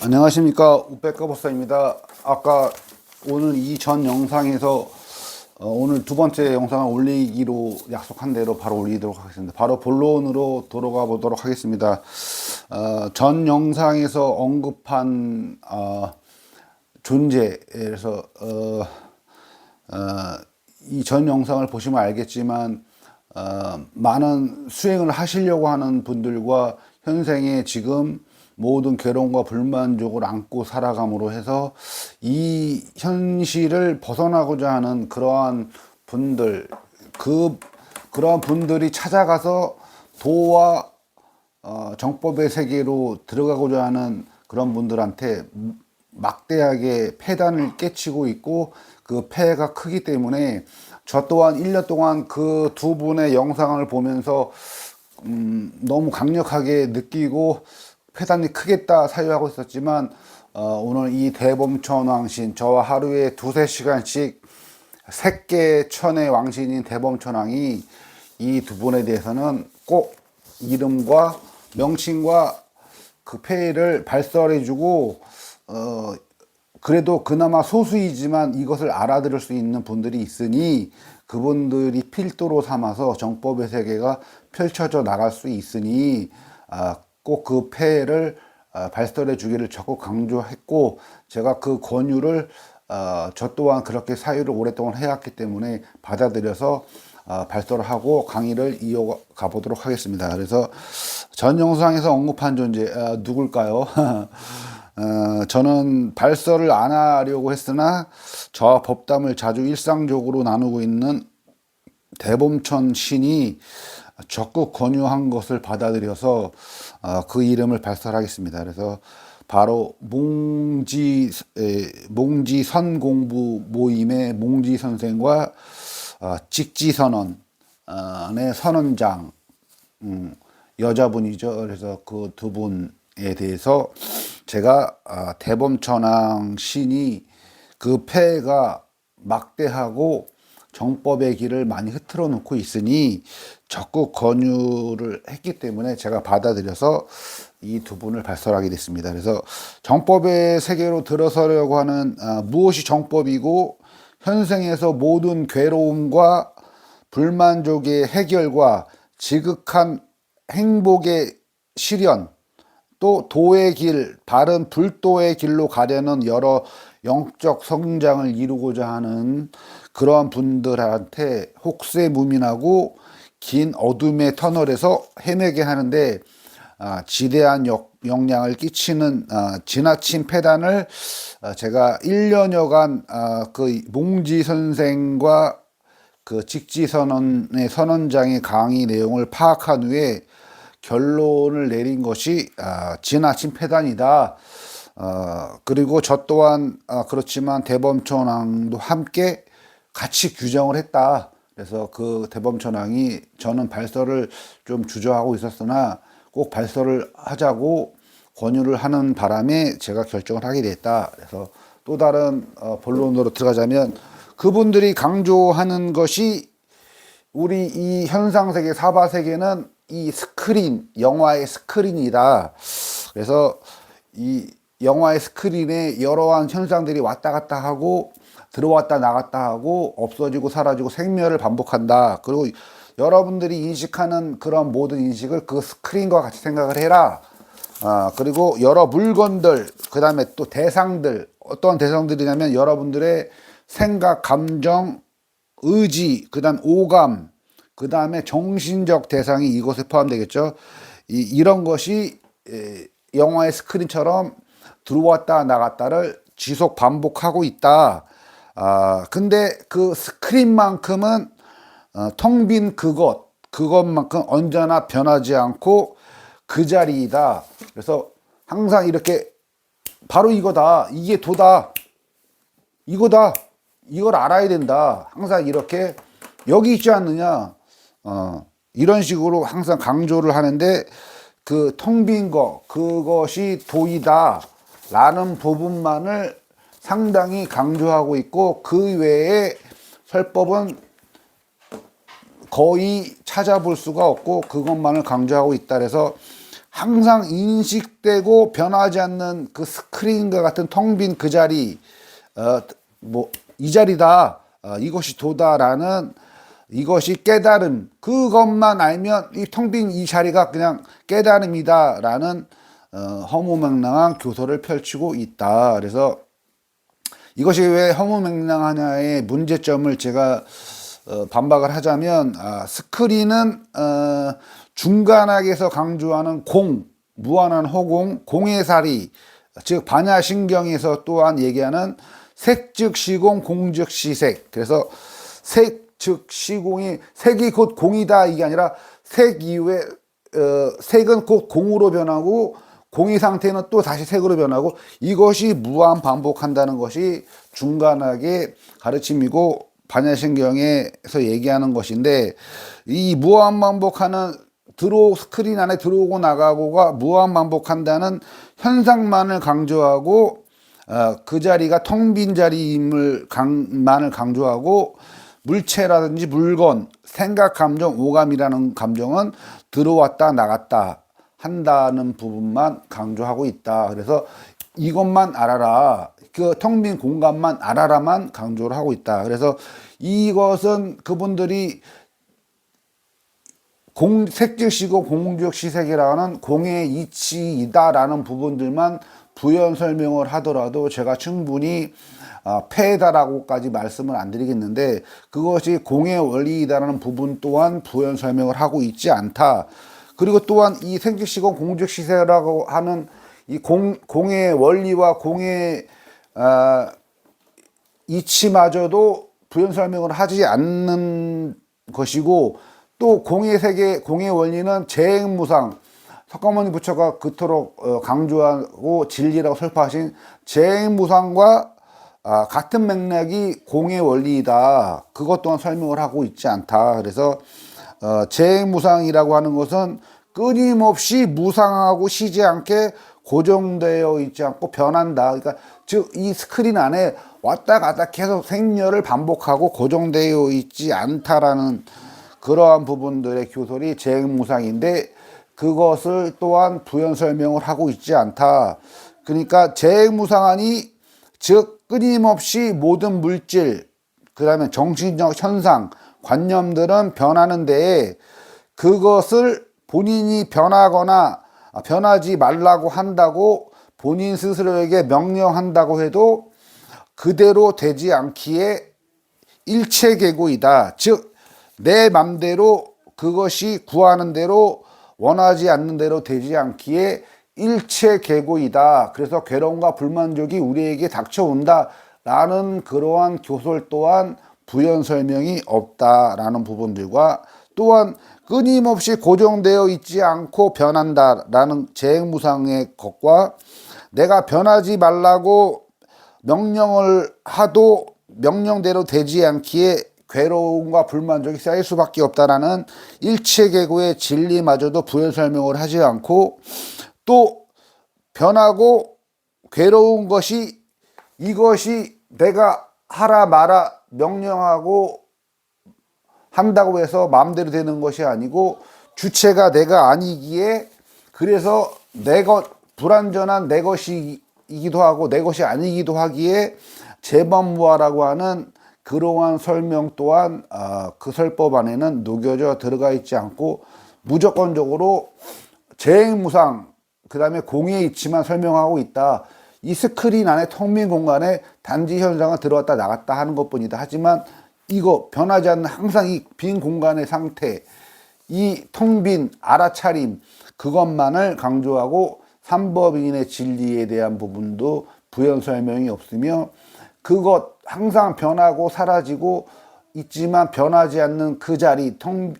안녕하십니까, 우백가 박사입니다. 아까 오늘 이 전 영상에서 오늘 두 번째 영상을 올리기로 약속한 대로 바로 올리도록 하겠습니다. 바로 본론으로 돌아가 보도록 하겠습니다. 전 영상에서 언급한 존재에서 이 전 영상을 보시면 알겠지만 많은 수행을 하시려고 하는 분들과 현생에 지금 모든 괴로움과 불만족을 안고 살아감으로 해서 이 현실을 벗어나고자 하는 그러한 분들, 그러한 분들이 찾아가서 도와 정법의 세계로 들어가고자 하는 그런 분들한테 막대하게 폐단을 깨치고 있고, 그 폐해가 크기 때문에 저 또한 1년 동안 그 두 분의 영상을 보면서 너무 강력하게 느끼고 폐단이 크겠다 사유하고 있었지만, 오늘 이 대범천 왕신, 저와 하루에 2~3시간씩 색계천의 왕신인 대범천 왕이 이 두 분에 대해서는 꼭 이름과 명칭과 그 폐해를 발설해주고, 그래도 그나마 소수이지만 이것을 알아들을 수 있는 분들이 있으니 그분들이 필두로 삼아서 정법의 세계가 펼쳐져 나갈 수 있으니 꼭 그 폐해를 발설해 주기를 적극 강조했고, 제가 그 권유를 저 또한 그렇게 사유를 오랫동안 해왔기 때문에 받아들여서 발설을 하고 강의를 이어가 보도록 하겠습니다. 그래서 전 영상에서 언급한 존재 누굴까요? 저는 발설을 안 하려고 했으나 저와 법담을 자주 일상적으로 나누고 있는 대범천 신이 적극 권유한 것을 받아들여서 그 이름을 발설하겠습니다. 그래서 바로 몽지 선공부 모임의 몽지 선생과 직지선언의 선언장, 여자분이죠. 그래서 그 두 분에 대해서 제가 대범천왕 신이 그 폐해가 막대하고 정법의 길을 많이 흐트러 놓고 있으니 적극 권유를 했기 때문에 제가 받아들여서 이 두 분을 발설하게 됐습니다. 그래서 정법의 세계로 들어서려고 하는 무엇이 정법이고, 현생에서 모든 괴로움과 불만족의 해결과 지극한 행복의 실현, 또 도의 길, 바른 불도의 길로 가려는 여러 영적 성장을 이루고자 하는 그러한 분들한테 혹세무민하고 긴 어둠의 터널에서 헤매게 하는데 지대한 영향을 끼치는 지나친 폐단을 제가 1년여간 그 몽지 선생과 그 직지선언의 선언장의 강의 내용을 파악한 후에 결론을 내린 것이 지나친 폐단이다. 그리고 저 또한 그렇지만 대범천왕도 함께 같이 규정을 했다. 그래서 그 대범천왕이 저는 발설을 좀 주저하고 있었으나 꼭 발설을 하자고 권유를 하는 바람에 제가 결정을 하게 됐다. 그래서 또 다른 본론으로 들어가자면, 그분들이 강조하는 것이 우리 이 현상세계, 사바세계는 이 스크린, 영화의 스크린이다. 그래서 이 영화의 스크린에 여러한 현상들이 왔다 갔다 하고 들어왔다 나갔다 하고 없어지고 사라지고 생멸을 반복한다. 그리고 여러분들이 인식하는 그런 모든 인식을 그 스크린과 같이 생각을 해라. 그리고 여러 물건들, 그 다음에 또 대상들, 어떤 대상들이냐면 여러분들의 생각, 감정, 의지, 그 다음 오감, 그 다음에 정신적 대상이 이것에 포함되겠죠. 이런 것이 영화의 스크린처럼 들어왔다 나갔다를 지속 반복하고 있다. 근데 그 스크린만큼은 텅 빈 그것만큼 언제나 변하지 않고 그 자리이다. 그래서 항상 이렇게 바로 이거다, 이게 도다, 이거다, 이걸 알아야 된다. 항상 이렇게 여기 있지 않느냐, 이런 식으로 항상 강조를 하는데, 그 텅 빈 그것이 도이다 라는 부분만을 상당히 강조하고 있고, 그 외에 설법은 거의 찾아볼 수가 없고 그것만을 강조하고 있다. 그래서 항상 인식되고 변하지 않는 그 스크린과 같은 텅 빈 그 자리, 뭐 이 자리다, 이것이 도다라는, 이것이 깨달음, 그것만 알면 이 텅 빈 이 자리가 그냥 깨달음이다라는 허무맹랑한 교서를 펼치고 있다. 그래서 이것이 왜 허무맹랑하냐의 문제점을 제가 반박을 하자면, 스크린은 중간학에서 강조하는 공, 무한한 허공, 공해살이, 즉 반야신경에서 또한 얘기하는 색 즉 시공, 공 즉 시색. 그래서 색 즉 시공이, 색이 곧 공이다 이게 아니라 색 이후에 색은 곧 공으로 변하고 공의 상태는 또 다시 색으로 변하고, 이것이 무한 반복한다는 것이 중간학의 가르침이고 반야신경에서 얘기하는 것인데, 이 무한 반복하는 스크린 안에 들어오고 나가고가 무한 반복한다는 현상만을 강조하고, 그 자리가 텅 빈 자리임을 만을 강조하고, 물체라든지 물건, 생각, 감정, 오감이라는 감정은 들어왔다 나갔다 한다는 부분만 강조하고 있다. 그래서 이것만 알아라, 그 텅 빈 공간만 알아라만 강조를 하고 있다. 그래서 이것은 그분들이 색즉시고 공즉시색이라는 공의 이치이다라는 부분들만 부연 설명을 하더라도 제가 충분히 패다라고까지 말씀을 안 드리겠는데, 그것이 공의 원리이다라는 부분 또한 부연 설명을 하고 있지 않다. 그리고 또한 이 색즉시고 공즉시색이라고 하는 이 공의 원리와 공의 이치마저도 부연 설명을 하지 않는 것이고, 또 공의 세계, 공의 원리는 재행무상, 석가모니 부처가 그토록 강조하고 진리라고 설파하신 재행무상과 같은 맥락이 공의 원리이다. 그것 또한 설명을 하고 있지 않다. 그래서 재행무상이라고 하는 것은 끊임없이 무상하고 쉬지 않게 고정되어 있지 않고 변한다. 그러니까 즉 이 스크린 안에 왔다 갔다 계속 생멸을 반복하고 고정되어 있지 않다라는 그러한 부분들의 교설이 재행무상인데, 그것을 또한 부연 설명을 하고 있지 않다. 그러니까 재행무상하니 즉 끊임없이 모든 물질, 그 다음에 정신적 현상, 관념들은 변하는 데에 그것을 본인이 변하거나 변하지 말라고 한다고 본인 스스로에게 명령한다고 해도 그대로 되지 않기에 일체계고이다. 즉 내 맘대로 그것이 구하는 대로 원하지 않는 대로 되지 않기에 일체계고이다. 그래서 괴로움과 불만족이 우리에게 닥쳐온다 라는 그러한 교설 또한 부연 설명이 없다라는 부분들과, 또한 끊임없이 고정되어 있지 않고 변한다라는 재행무상의 것과, 내가 변하지 말라고 명령을 하도 명령대로 되지 않기에 괴로움과 불만족이 쌓일 수밖에 없다라는 일체계고의 진리마저도 부연 설명을 하지 않고, 또 변하고 괴로운 것이, 이것이 내가 하라 마라 명령하고 한다고 해서 마음대로 되는 것이 아니고 주체가 내가 아니기에, 그래서 내 것, 불완전한 내 것이기도 하고 내 것이 아니기도 하기에 재반무하라고 하는 그러한 설명 또한 그 설법 안에는 녹여져 들어가 있지 않고, 무조건적으로 재행무상, 그 다음에 공의 이치만 설명하고 있다. 이 스크린 안에 텅 빈 공간에 단지 현상은 들어왔다 나갔다 하는 것뿐이다. 하지만 이거 변하지 않는 항상 이 빈 공간의 상태, 이 텅 빈 알아차림, 그것만을 강조하고 삼법인의 진리에 대한 부분도 부연 설명이 없으며, 그것 항상 변하고 사라지고 있지만 변하지 않는 그 자리, 텅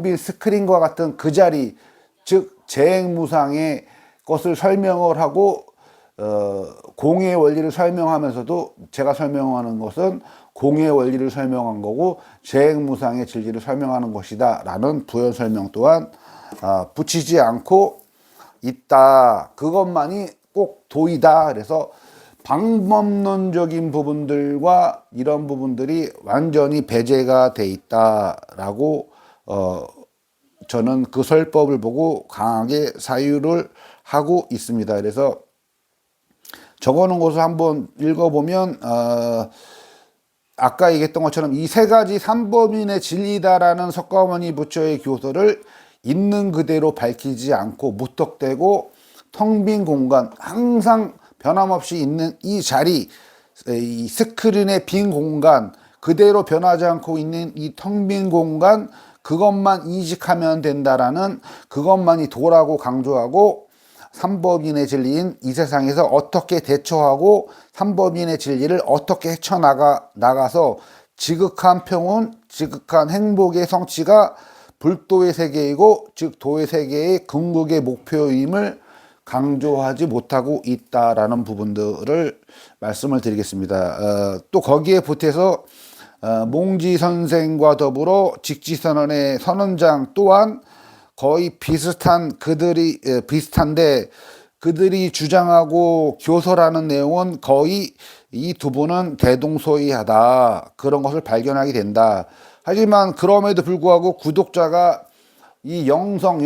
빈 스크린과 같은 그 자리, 즉 재행무상의 것을 설명을 하고 공의 원리를 설명하면서도, 제가 설명하는 것은 공의 원리를 설명한 거고 재행무상의 진리를 설명하는 것이다 라는 부연 설명 또한 붙이지 않고 있다. 그것만이 꼭 도이다. 그래서 방법론적인 부분들과 이런 부분들이 완전히 배제가 돼 있다라고 저는 그 설법을 보고 강하게 사유를 하고 있습니다. 그래서 적어놓은 것을 한번 읽어보면 아까 얘기했던 것처럼 이 세 가지 삼법인의 진리다라는 석가모니 부처의 교설을 있는 그대로 밝히지 않고 무턱대고 텅 빈 공간, 항상 변함없이 있는 이 자리, 이 스크린의 빈 공간, 그대로 변하지 않고 있는 이 텅 빈 공간, 그것만 인식하면 된다라는, 그것만이 도라고 강조하고 삼법인의 진리인 이 세상에서 어떻게 대처하고 삼법인의 진리를 어떻게 헤쳐나가서 지극한 평온, 지극한 행복의 성취가 불도의 세계이고 즉 도의 세계의 궁극의 목표임을 강조하지 못하고 있다라는 부분들을 말씀을 드리겠습니다. 또 거기에 보태서 몽지 선생과 더불어 직지선언의 선언장 또한 거의 비슷한데 그들이 주장하고 교설하는 내용은 거의 이 두 분은 대동소이하다, 그런 것을 발견하게 된다. 하지만 그럼에도 불구하고 구독자가 이 영적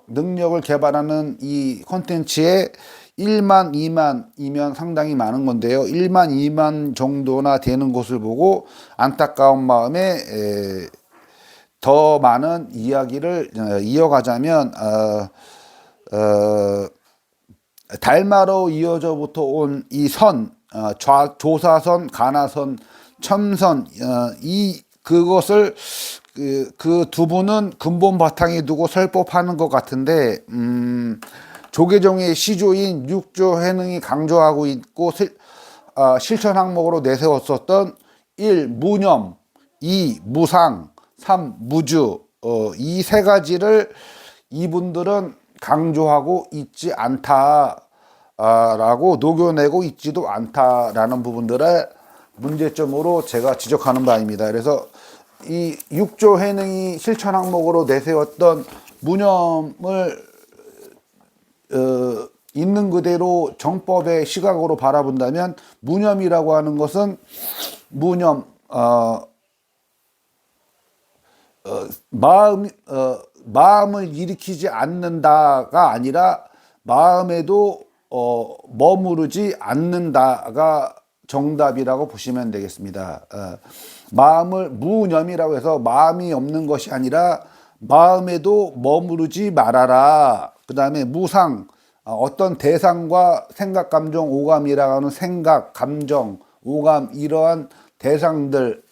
능력을 개발하는 이 콘텐츠에 1만, 2만이면 상당히 많은 건데요. 1만, 2만 정도나 되는 것을 보고 안타까운 마음에 더 많은 이야기를 이어가자면 달마로 이어져부터 온 이 선, 조사선, 가나선, 첨선, 그것을 그 두 분은 근본 바탕에 두고 설법하는 것 같은데, 조계종의 시조인 육조 해능이 강조하고 있고 실천 항목으로 내세웠었던 1. 무념, 2. 무상, 3. 무주, 이 세 가지를 이분들은 강조하고 있지 않다라고 녹여내고 있지도 않다라는 부분들의 문제점으로 제가 지적하는 바입니다. 그래서 이 육조 해능이 실천 항목으로 내세웠던 무념을 있는 그대로 정법의 시각으로 바라본다면, 무념이라고 하는 것은 마음을 일으키지 않는다가 아니라 마음에도 머무르지 않는다가 정답이라고 보시면 되겠습니다. 무념이라고 해서 마음이 없는 것이 아니라 마음에도 머무르지 말아라. 그 다음에 무상, 어떤 대상과 생각, 감정, 오감이라고 하는 생각, 감정, 오감, 이러한 대상들을,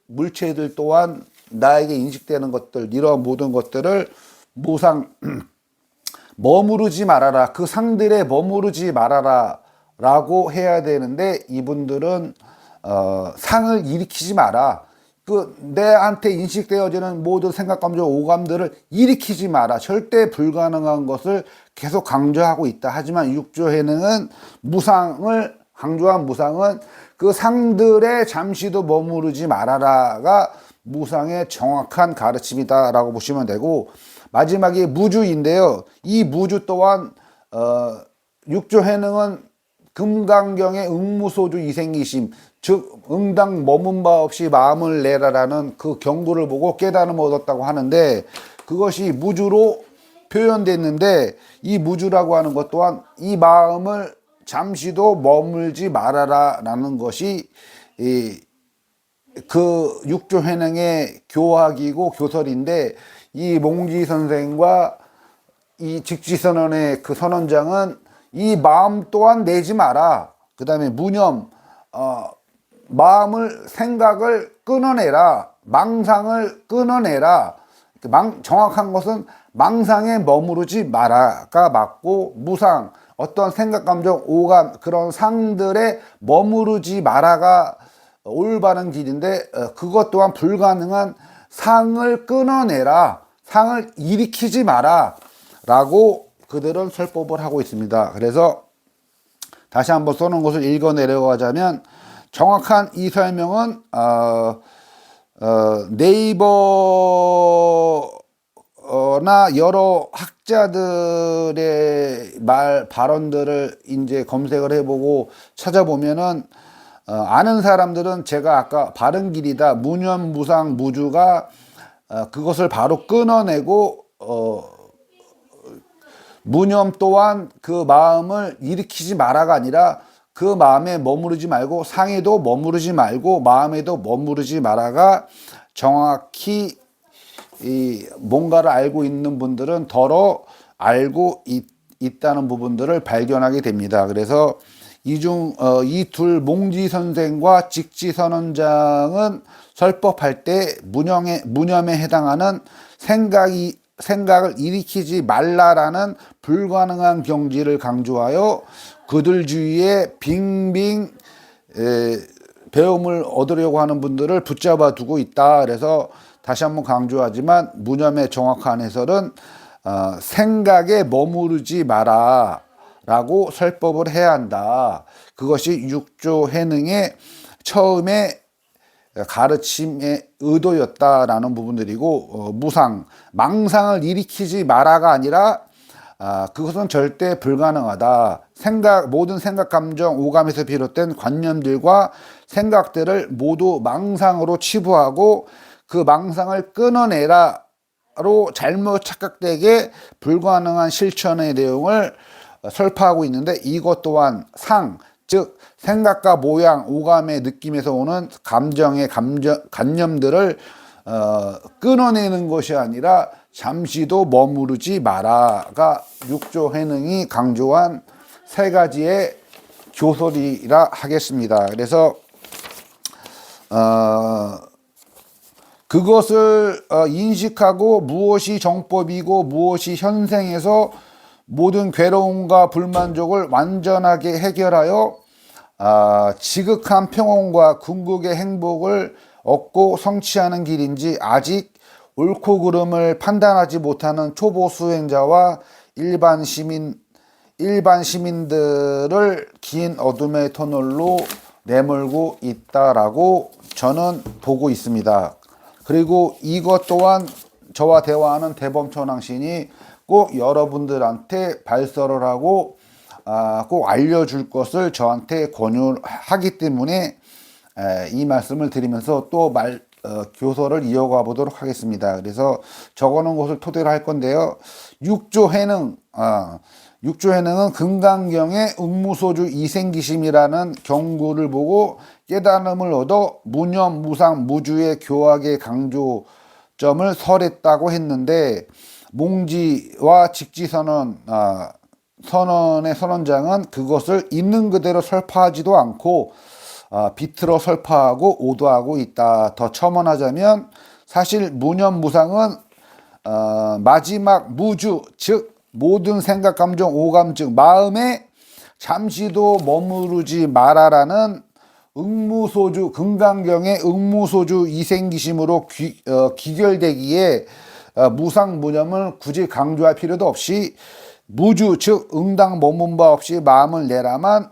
물체들 또한 나에게 인식되는 것들, 이러한 모든 것들을 무상, 머무르지 말아라, 그 상들에 머무르지 말아라 라고 해야 되는데, 이분들은 상을 일으키지 마라, 내한테 인식되어지는 모든 생각, 감정, 오감들을 일으키지 마라, 절대 불가능한 것을 계속 강조하고 있다. 하지만 육조해능은 무상을 강조한, 무상은 그 상들에 잠시도 머무르지 말아라가 무상의 정확한 가르침이다 라고 보시면 되고, 마지막에 무주인데요, 이 무주 또한 육조해능은 금강경의 응무소주 이생이심, 즉 응당 머문 바 없이 마음을 내라라는 그 경구를 보고 깨달음을 얻었다고 하는데, 그것이 무주로 표현됐는데, 이 무주라고 하는 것 또한 이 마음을 잠시도 머물지 말아라 라는 것이 그 육조해능의 교학이고 교설인데, 이 몽지 선생과 이 직지선언의 그 선언장은 이 마음 또한 내지 마라, 그 다음에 무념, 생각을 끊어내라, 망상을 끊어내라, 정확한 것은 망상에 머무르지 마라가 맞고, 무상, 어떤 생각, 감정, 오감, 그런 상들에 머무르지 마라가 올바른 길인데, 그것 또한 불가능한, 상을 끊어내라, 상을 일으키지 마라 라고 그들은 설법을 하고 있습니다. 그래서 다시 한번 써놓은 것을 읽어 내려가자면, 정확한 이 설명은 네이버나 여러 학자들의 발언들을 이제 검색을 해보고 찾아보면은, 아는 사람들은 제가 아까 바른 길이다, 무념, 무상, 무주가 그것을 바로 끊어내고 무념 또한 그 마음을 일으키지 마라가 아니라 그 마음에 머무르지 말고 상에도 머무르지 말고 마음에도 머무르지 마라가 정확히 뭔가를 알고 있는 분들은 더러 알고 있다는 부분들을 발견하게 됩니다. 그래서 이 둘 몽지 선생과 직지 선원장은 설법할 때 무념에 해당하는 생각을 일으키지 말라라는 불가능한 경지를 강조하여 그들 주위에 빙빙 배움을 얻으려고 하는 분들을 붙잡아 두고 있다. 그래서 다시 한번 강조하지만 무념의 정확한 해설은 생각에 머무르지 마라 라고 설법을 해야 한다. 그것이 육조 해능의 처음에 가르침의 의도였다라는 부분들이고 무상, 망상을 일으키지 마라가 아니라 그것은 절대 불가능하다. 모든 생각, 감정, 오감에서 비롯된 관념들과 생각들을 모두 망상으로 치부하고 그 망상을 끊어내라로 잘못 착각되게 불가능한 실천의 내용을 설파하고 있는데 이것 또한 즉 생각과 모양, 오감의 느낌에서 오는 관념들을 끊어내는 것이 아니라 잠시도 머무르지 마라가 육조 해능이 강조한 세 가지의 교설이라 하겠습니다. 그래서 그것을 인식하고 무엇이 정법이고 무엇이 현생에서 모든 괴로움과 불만족을 완전하게 해결하여 지극한 평온과 궁극의 행복을 얻고 성취하는 길인지 아직 옳고 그름을 판단하지 못하는 초보 수행자와 일반 시민들을 긴 어둠의 터널로 내몰고 있다라고 저는 보고 있습니다. 그리고 이것 또한 저와 대화하는 대범천왕신이 꼭 여러분들한테 발설을 하고 꼭 알려줄 것을 저한테 권유하기 때문에 이 말씀을 드리면서 또 교설을 이어가 보도록 하겠습니다. 그래서 적어놓은 것을 토대로 할 건데요. 육조 해능은 금강경의 응무소주 이생기심이라는 경구를 보고 깨달음을 얻어 무념, 무상, 무주의 교학의 강조점을 설했다고 했는데 몽지와 직지선언의 선원장은 그것을 있는 그대로 설파하지도 않고 비틀어 설파하고 오도하고 있다. 더 첨언하자면 사실 무념무상은 마지막 무주, 즉 모든 생각, 감정, 오감, 즉 마음에 잠시도 머무르지 마라라는 응무소주, 금강경의 응무소주 이생기심으로 귀결되기에 무상 무념을 굳이 강조할 필요도 없이 무주, 즉 응당 머문 바 없이 마음을 내라만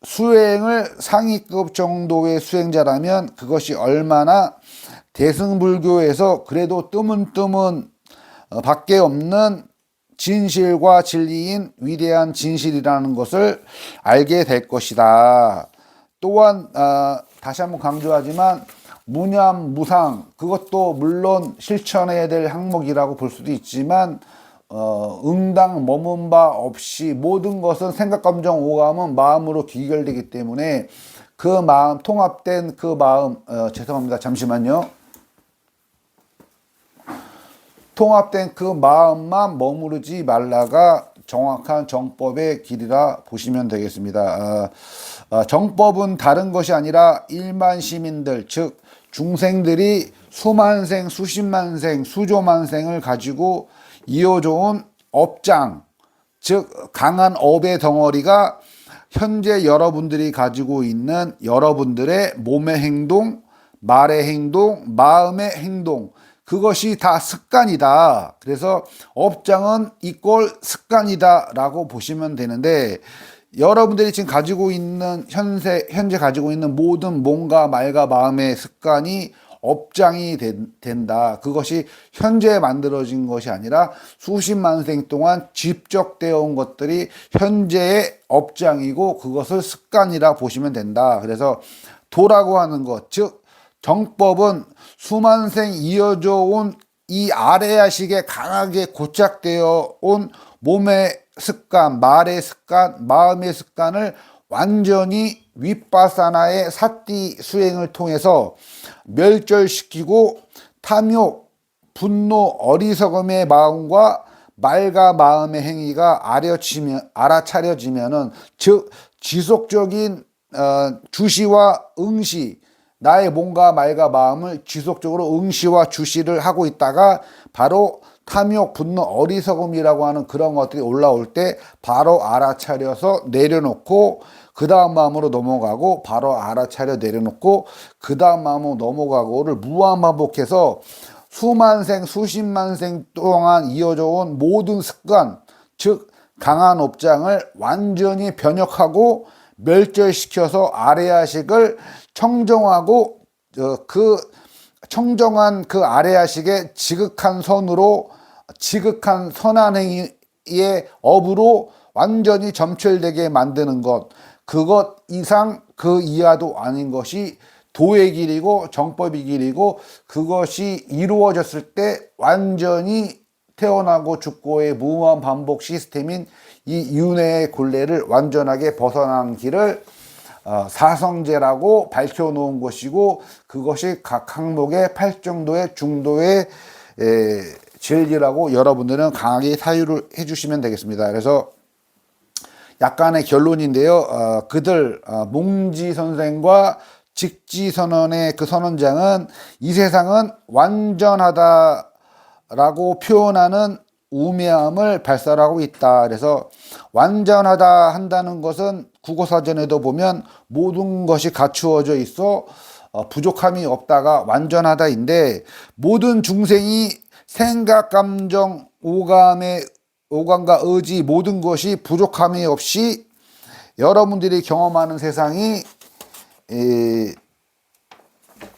수행을 상위급 정도의 수행자라면 그것이 얼마나 대승불교에서 그래도 뜨문뜨문 밖에 없는 진실과 진리인 위대한 진실이라는 것을 알게 될 것이다. 또한 다시 한번 강조하지만 무념, 무상 그것도 물론 실천해야 될 항목이라고 볼 수도 있지만 응당 머문 바 없이 모든 것은 생각, 감정, 오감은 마음으로 귀결되기 때문에 그 마음, 통합된 그 마음 죄송합니다. 잠시만요. 통합된 그 마음만 머무르지 말라가 정확한 정법의 길이라 보시면 되겠습니다. 정법은 다른 것이 아니라 일반 시민들, 즉 중생들이 수만생, 수십만생, 수조만생을 가지고 이어져온 업장, 즉 강한 업의 덩어리가 현재 여러분들이 가지고 있는 여러분들의 몸의 행동, 말의 행동, 마음의 행동, 그것이 다 습관이다. 그래서 업장은 이꼴 습관이다 라고 보시면 되는데 여러분들이 지금 가지고 있는 현재 가지고 있는 모든 몸과 말과 마음의 습관이 업장이 된다. 그것이 현재 만들어진 것이 아니라 수십만 생 동안 집적되어 온 것들이 현재의 업장이고 그것을 습관이라 보시면 된다. 그래서 도라고 하는 것, 즉 정법은 수만생 이어져 온 이 아래야식에 강하게 고착되어 온 몸의 습관, 말의 습관, 마음의 습관을 완전히 윗바사나의 사띠 수행을 통해서 멸절시키고 탐욕, 분노, 어리석음의 마음과 말과 마음의 행위가 알아차려지면은, 즉 지속적인 주시와 응시, 나의 몸과 말과 마음을 지속적으로 응시와 주시를 하고 있다가 바로 탐욕, 분노, 어리석음이라고 하는 그런 것들이 올라올 때 바로 알아차려서 내려놓고 그 다음 마음으로 넘어가고, 바로 알아차려 내려놓고 그 다음 마음으로 넘어가고를 무한 반복해서 수만생 수십만생 동안 이어져 온 모든 습관, 즉 강한 업장을 완전히 변혁하고 멸절시켜서 아래야식을 청정하고, 그 청정한 그 아래야식의 지극한 선으로, 지극한 선한 행위의 업으로 완전히 점철되게 만드는 것, 그것 이상 그 이하도 아닌 것이 도의 길이고 정법의 길이고, 그것이 이루어졌을 때 완전히 태어나고 죽고의 무한 반복 시스템인 이 윤회의 굴레를 완전하게 벗어난 길을 사성제라고 밝혀놓은 것이고, 그것이 각 항목의 8정도의 중도의 진리라고 여러분들은 강하게 사유를 해주시면 되겠습니다. 그래서 약간의 결론인데요. 몽지 선생과 직지선언의 그 선언장은 이 세상은 완전하다라고 표현하는 우매함을 발설하고 있다. 그래서 완전하다 한다는 것은 국어사전에도 보면 모든 것이 갖추어져 있어 부족함이 없다가 완전하다인데, 모든 중생이 생각, 감정, 오감과 의지 모든 것이 부족함이 없이 여러분들이 경험하는 세상이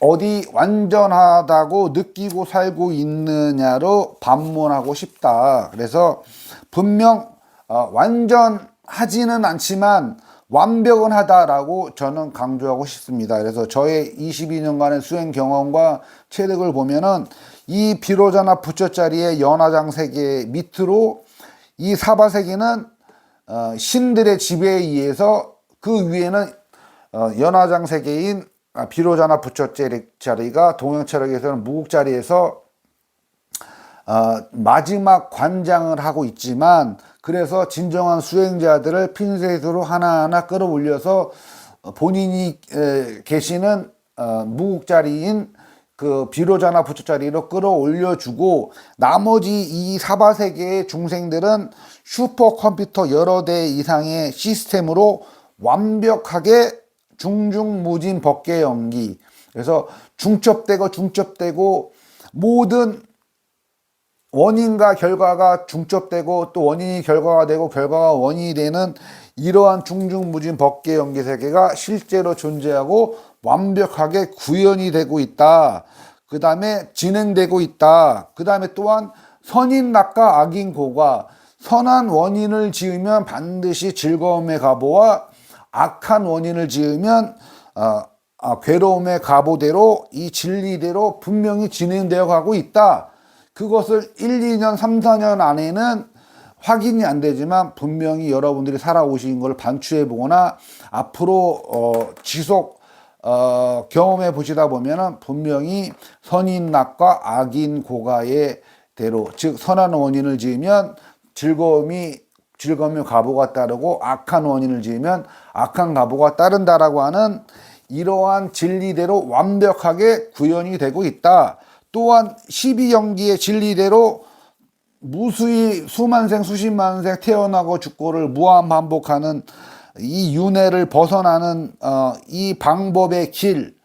어디 완전하다고 느끼고 살고 있느냐로 반문하고 싶다. 그래서 분명 완전하지는 않지만 완벽은 하다라고 저는 강조하고 싶습니다. 그래서 저의 22년간의 수행 경험과 체력을 보면은 이 비로자나 부처자리의 연화장 세계 밑으로 이 사바세계는 신들의 지배에 의해서, 그 위에는 연화장 세계인 비로자나 부처자리가 동양철학에서는 무국자리에서 마지막 관장을 하고 있지만, 그래서 진정한 수행자들을 핀셋으로 하나하나 끌어올려서 본인이 계시는 무국자리인 그 비로자나 부처자리로 끌어올려주고, 나머지 이 사바세계의 중생들은 슈퍼컴퓨터 여러 대 이상의 시스템으로 완벽하게 중중무진 법계 연기, 그래서 중첩되고 모든 원인과 결과가 중첩되고 또 원인이 결과가 되고 결과가 원인이 되는 이러한 중중무진 법계 연기 세계가 실제로 존재하고 완벽하게 구현이 되고 있다. 그 다음에 진행되고 있다. 그 다음에 또한 선인 낙과 악인 고가, 선한 원인을 지으면 반드시 즐거움의 가보와 악한 원인을 지으면 괴로움의 가보대로, 이 진리대로 분명히 진행되어 가고 있다. 그것을 1, 2년, 3, 4년 안에는 확인이 안 되지만 분명히 여러분들이 살아오신 걸 반추해 보거나 앞으로 지속 경험해 보시다 보면은 분명히 선인 낙과 악인 고가의 대로, 즉 선한 원인을 지으면 즐거움이 가보가 따르고 악한 원인을 지으면 악한 가보가 따른다라고 하는 이러한 진리대로 완벽하게 구현이 되고 있다. 또한 12연기의 진리대로 무수히 수만생 수십만생 태어나고 죽고를 무한 반복하는 이 윤회를 벗어나는 이 방법의 길,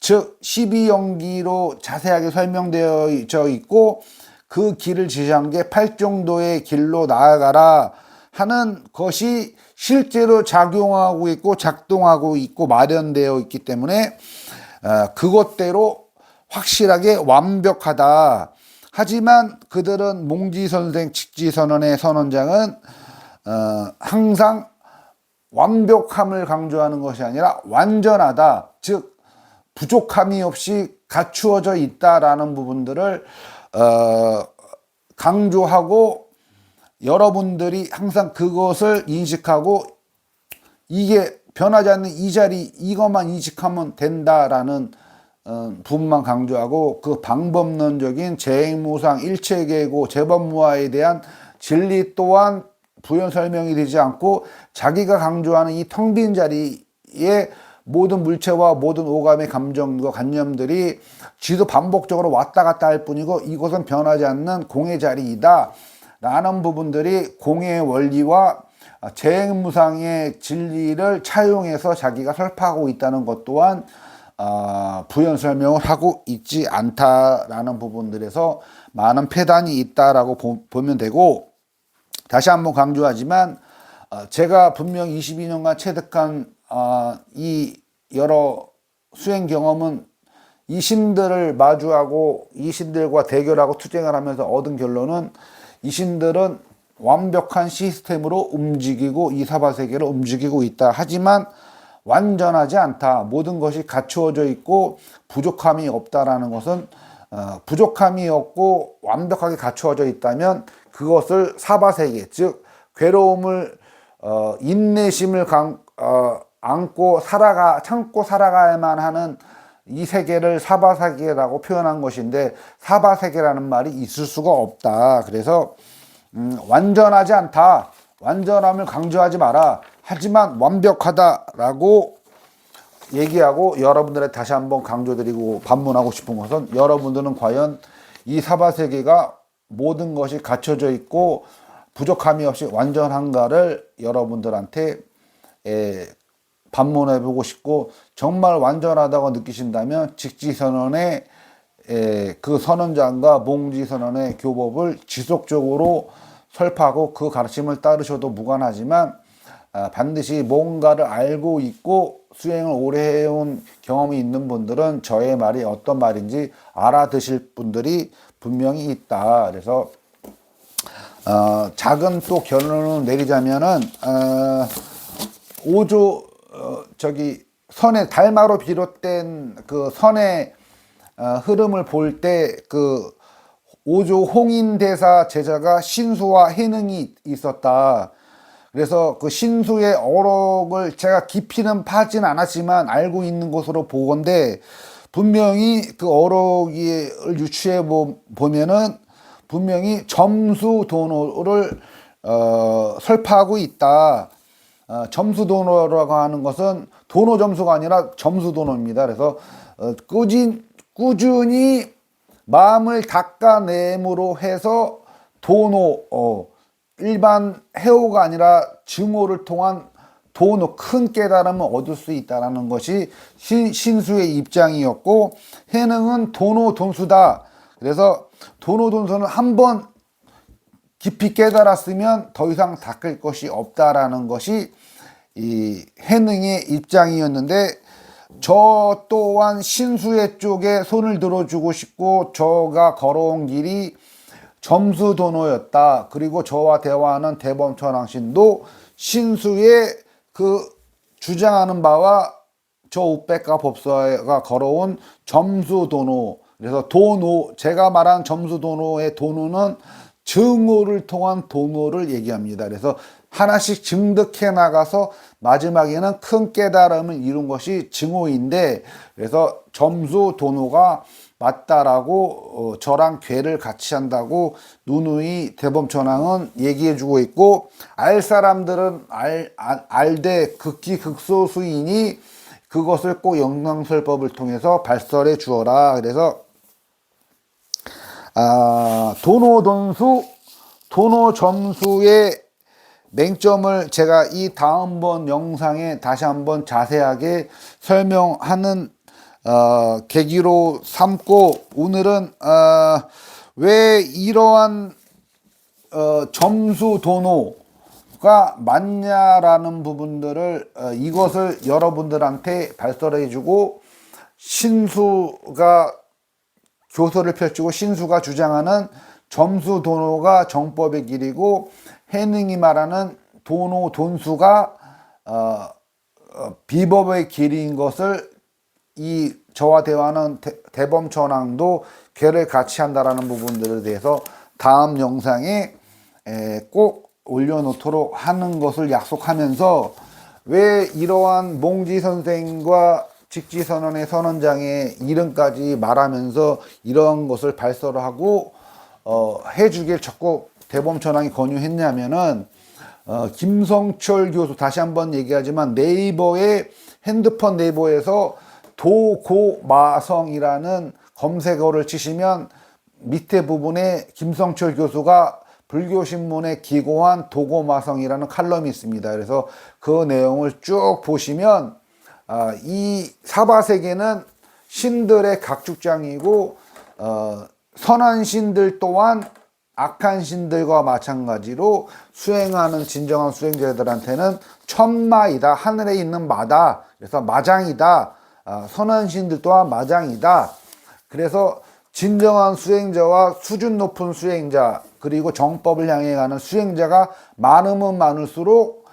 즉 12연기로 자세하게 설명되어 있고, 그 길을 지시한 게 8정도의 길로 나아가라 하는 것이 실제로 작용하고 있고 작동하고 있고 마련되어 있기 때문에 그것대로 확실하게 완벽하다. 하지만 그들은 몽지선생 직지선언의 선언장은 항상 완벽함을 강조하는 것이 아니라 완전하다, 즉 부족함이 없이 갖추어져 있다라는 부분들을 강조하고 여러분들이 항상 그것을 인식하고 이게 변하지 않는 이 자리 이것만 인식하면 된다라는 부분만 강조하고 그 방법론적인 재행무상 일체계고 재법무화에 대한 진리 또한 부연 설명이 되지 않고 자기가 강조하는 이 텅 빈 자리에 모든 물체와 모든 오감의 감정과 관념들이 지도 반복적으로 왔다 갔다 할 뿐이고 이것은 변하지 않는 공의 자리이다 라는 부분들이 공의 원리와 재행무상의 진리를 차용해서 자기가 설파하고 있다는 것 또한 부연 설명을 하고 있지 않다라는 부분들에서 많은 폐단이 있다라고 보면 되고, 다시 한번 강조하지만 제가 분명 22년간 체득한 이 여러 수행 경험은 이 신들을 마주하고 이 신들과 대결하고 투쟁을 하면서 얻은 결론은 이 신들은 완벽한 시스템으로 움직이고 이 사바세계를 움직이고 있다. 하지만 완전하지 않다. 모든 것이 갖추어져 있고 부족함이 없다라는 것은 부족함이 없고 완벽하게 갖추어져 있다면 그것을 사바세계, 즉 괴로움을 인내심을 안고 참고 살아가야만 하는 이 세계를 사바세계라고 표현한 것인데, 사바세계라는 말이 있을 수가 없다. 그래서 완전하지 않다, 완전함을 강조하지 마라, 하지만 완벽하다라고 얘기하고, 여러분들의 다시 한번 강조드리고 반문하고 싶은 것은, 여러분들은 과연 이 사바세계가 모든 것이 갖춰져 있고 부족함이 없이 완전한가를 여러분들한테 반문해보고 싶고, 정말 완전하다고 느끼신다면 직지선언의 그 선언장과 몽지선언의 교법을 지속적으로 설파하고 그 가르침을 따르셔도 무관하지만, 반드시 뭔가를 알고 있고 수행을 오래 해온 경험이 있는 분들은 저의 말이 어떤 말인지 알아드실 분들이 분명히 있다. 그래서 작은 또 결론을 내리자면은 오조 선의 달마로 비롯된 그 선의 흐름을 볼 때 그 오조 홍인대사 제자가 신수와 해능이 있었다. 그래서 그 신수의 어록을 제가 깊이는 파진 않았지만 알고 있는 것으로 보건대, 분명히 그 어록을 유추해 보면은 분명히 점수도노를 설파하고 있다. 점수도노라고 하는 것은 도노 점수가 아니라 점수도노입니다. 그래서 꾸준히 마음을 닦아냄으로 해서 도노, 일반 해오가 아니라 증오를 통한 도노, 큰 깨달음을 얻을 수 있다는 것이 신수의 입장이었고, 해능은 도노 돈수다. 그래서 도노 돈수는 한번 깊이 깨달았으면 더 이상 닦을 것이 없다라는 것이 이 해능의 입장이었는데, 저 또한 신수의 쪽에 손을 들어주고 싶고, 저가 걸어온 길이 점수도노였다. 그리고 저와 대화하는 대범천왕신도 신수의 그 주장하는 바와 저 우백과 법사가 걸어온 점수도노, 그래서 도노, 제가 말한 점수도노의 도노는 증오를 통한 도노를 얘기합니다. 그래서 하나씩 증득해 나가서 마지막에는 큰 깨달음을 이룬 것이 증오인데, 그래서 점수도노가 맞다라고 저랑 괴를 같이 한다고 누누이 대범천왕은 얘기해주고 있고, 알 사람들은 알되 극히 극소수이니 그것을 꼭 영랑설법을 통해서 발설해 주어라. 그래서 도노돈수, 도노점수의 맹점을 제가 이 다음번 영상에 다시 한번 자세하게 설명하는 계기로 삼고, 오늘은 왜 이러한 점수 도노가 맞냐라는 부분들을 이것을 여러분들한테 발설해주고, 신수가 교서를 펼치고 신수가 주장하는 점수 도노가 정법의 길이고, 해능이 말하는 도노 돈수가 비법의 길인 것을 이 저와 대화하는 대범천왕도 괴를 같이 한다라는 부분들에 대해서 다음 영상에 꼭 올려놓도록 하는 것을 약속하면서, 왜 이러한 몽지 선생과 직지선언의 선언장의 이름까지 말하면서 이런 것을 발설을 하고 해주길 적극 대범천왕이 권유했냐면은, 김성철 교수, 다시 한번 얘기하지만 네이버에, 핸드폰 네이버에서 도고마성이라는 검색어를 치시면 밑에 부분에 김성철 교수가 불교신문에 기고한 도고마성이라는 칼럼이 있습니다. 그래서 그 내용을 쭉 보시면 이 사바세계는 신들의 각축장이고, 선한 신들 또한 악한 신들과 마찬가지로 수행하는 진정한 수행자들한테는 천마이다, 하늘에 있는 마다. 그래서 마장이다. 선한 신들 또한 마장이다. 그래서 진정한 수행자와 수준 높은 수행자, 그리고 정법을 향해 가는 수행자가 많으면 많을수록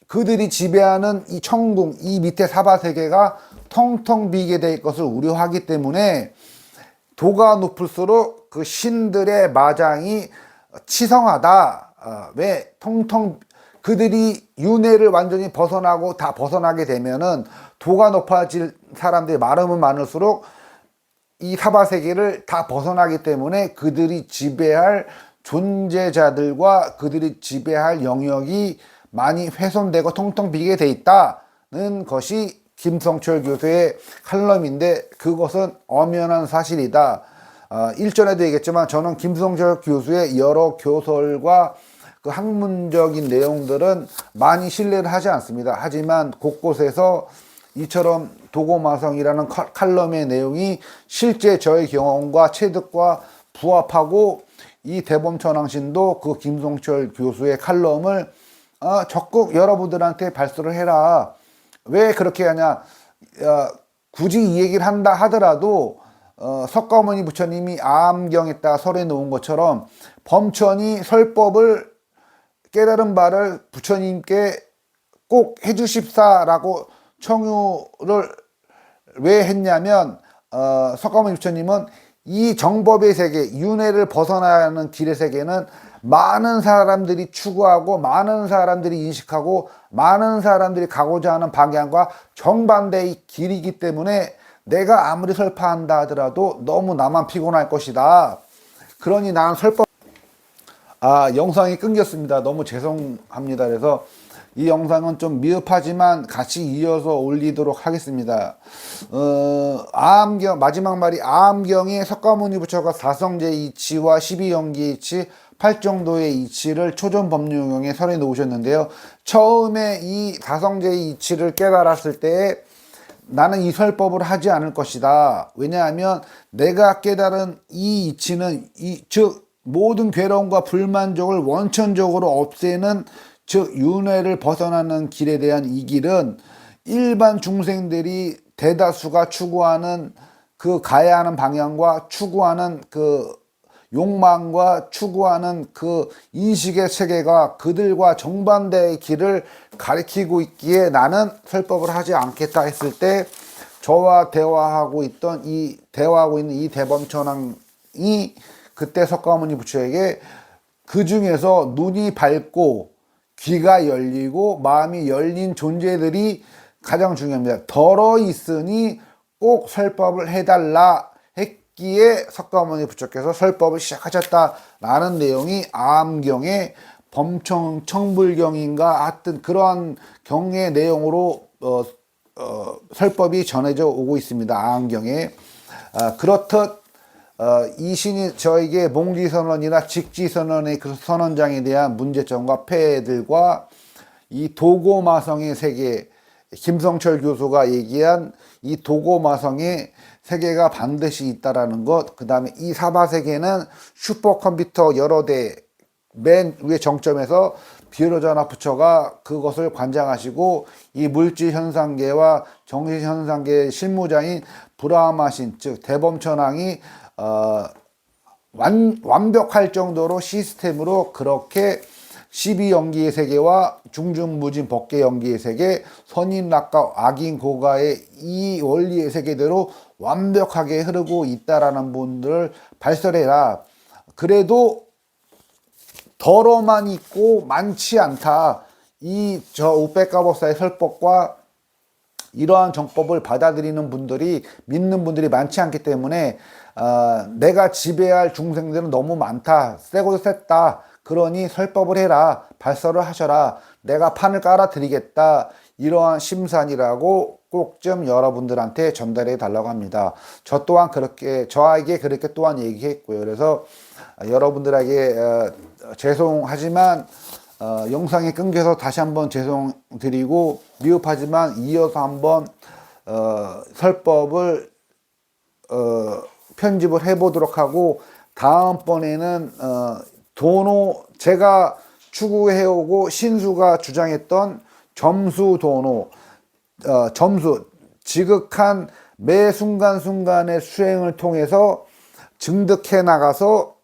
그들이 지배하는 이 천궁, 이 밑에 사바세계가 텅텅 비게 될 것을 우려하기 때문에, 도가 높을수록 그 신들의 마장이 치성하다. 왜 텅텅, 그들이 윤회를 완전히 벗어나고 다 벗어나게 되면은 도가 높아질 사람들이 많으면 많을수록 이 사바세계를 다 벗어나기 때문에 그들이 지배할 존재자들과 그들이 지배할 영역이 많이 훼손되고 텅텅 비게 돼 있다는 것이 김성철 교수의 칼럼인데, 그것은 엄연한 사실이다. 일전에도 얘기했지만 저는 김성철 교수의 여러 교설과 그 학문적인 내용들은 많이 신뢰를 하지 않습니다. 하지만 곳곳에서 이처럼 도고마성이라는 칼럼의 내용이 실제 저의 경험과 체득과 부합하고, 이 대범천왕신도 그 김성철 교수의 칼럼을 적극 여러분들한테 발설을 해라. 왜 그렇게 하냐, 굳이 이 얘기를 한다 하더라도 석가모니 부처님이 아암경에다 설해 놓은 것처럼 범천이 설법을 깨달은 바를 부처님께 꼭 해주십사라고 청유를 왜 했냐면, 석가모니 부처님은 이 정법의 세계, 윤회를 벗어나는 길의 세계는 많은 사람들이 추구하고 많은 사람들이 인식하고 많은 사람들이 가고자 하는 방향과 정반대의 길이기 때문에 내가 아무리 설파한다 하더라도 너무 나만 피곤할 것이다. 그러니 나는 설법. 영상이 끊겼습니다. 너무 죄송합니다. 그래서 이 영상은 좀 미흡하지만 같이 이어서 올리도록 하겠습니다. 아암경, 마지막 말이 아암경에 석가모니 부처가 사성제 이치와 12연기 이치, 8정도의 이치를 초전법륜경에 설해 놓으셨는데요. 처음에 이 사성제 이치를 깨달았을 때 나는 이 설법을 하지 않을 것이다. 왜냐하면 내가 깨달은 이 이치는 즉 모든 괴로움과 불만족을 원천적으로 없애는, 즉 윤회를 벗어나는 길에 대한 이 길은 일반 중생들이 대다수가 추구하는 그 가야 하는 방향과 추구하는 그 욕망과 추구하는 그 인식의 세계가 그들과 정반대의 길을 가리키고 있기에 나는 설법을 하지 않겠다 했을 때, 저와 대화하고 있는 이 대범천왕이 그때 석가모니 부처에게 그 중에서 눈이 밝고 귀가 열리고 마음이 열린 존재들이 가장 중요합니다. 덜어 있으니 꼭 설법을 해달라 했기에 석가모니 부처께서 설법을 시작하셨다라는 내용이 아암경의 범청청불경인가 하여튼 그러한 경의 내용으로 설법이 전해져 오고 있습니다. 아암경에. 그렇듯 이 신이 저에게 몽지선언이나 직지선언의 그 선언장에 대한 문제점과 폐해들과 이 도고마성의 세계, 김성철 교수가 얘기한 이 도고마성의 세계가 반드시 있다라는 것, 그 다음에 이 사바세계는 슈퍼컴퓨터 여러 대 맨 위의 정점에서 비로자나 부처가 그것을 관장하시고, 이 물질 현상계와 정신 현상계의 실무자인 브라마신, 즉 대범천왕이 완벽할 정도로 시스템으로 그렇게 12연기의 세계와 중중무진 법계 연기의 세계, 선인락과 악인고가의 이 원리의 세계대로 완벽하게 흐르고 있다라는 분들을 발설해라. 그래도 덜어만 있고 많지 않다. 이 오백가법사의 설법과 이러한 정법을 받아들이는 분들이, 믿는 분들이 많지 않기 때문에 내가 지배할 중생들은 너무 많다. 세고도 셌다. 그러니 설법을 해라. 발설을 하셔라. 내가 판을 깔아드리겠다. 이러한 심산이라고 꼭 좀 여러분들한테 전달해 달라고 합니다. 저 또한 그렇게, 저에게 그렇게 또한 얘기했고요. 그래서 여러분들에게 죄송하지만 영상이 끊겨서 다시 한번 죄송드리고, 미흡하지만 이어서 한번 설법을 편집을 해보도록 하고, 다음번에는 도노, 제가 추구해오고 신수가 주장했던 점수도노, 점수, 지극한 매 순간순간의 수행을 통해서 증득해 나가서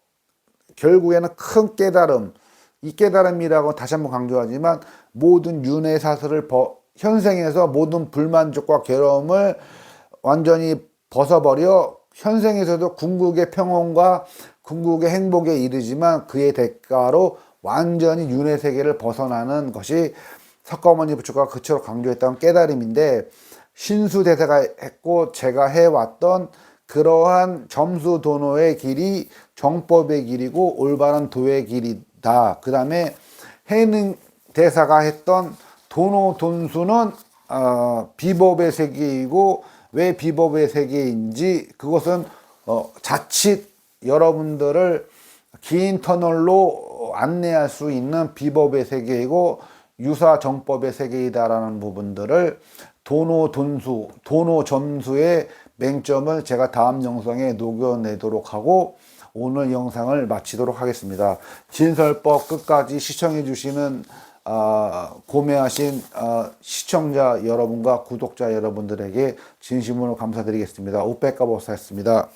결국에는 큰 깨달음, 이 깨달음이라고 다시 한번 강조하지만 모든 윤회 사슬을 현생에서 모든 불만족과 괴로움을 완전히 벗어버려 현생에서도 궁극의 평온과 궁극의 행복에 이르지만 그의 대가로 완전히 윤회 세계를 벗어나는 것이 석가모니 부처가 그처럼 강조했던 깨달음인데, 신수대사가 했고 제가 해왔던 그러한 점수도노의 길이 정법의 길이고 올바른 도의 길이다. 그 다음에 해능 대사가 했던 도노돈수는 비법의 세계이고, 왜 비법의 세계인지 그것은 자칫 여러분들을 긴 터널로 안내할 수 있는 비법의 세계이고 유사정법의 세계이다라는 부분들을 도노돈수, 도노점수의 맹점을 제가 다음 영상에 녹여내도록 하고 오늘 영상을 마치도록 하겠습니다. 진설법 끝까지 시청해 주시는 고매하신 시청자 여러분과 구독자 여러분들에게 진심으로 감사드리겠습니다. 오백가법사였습니다.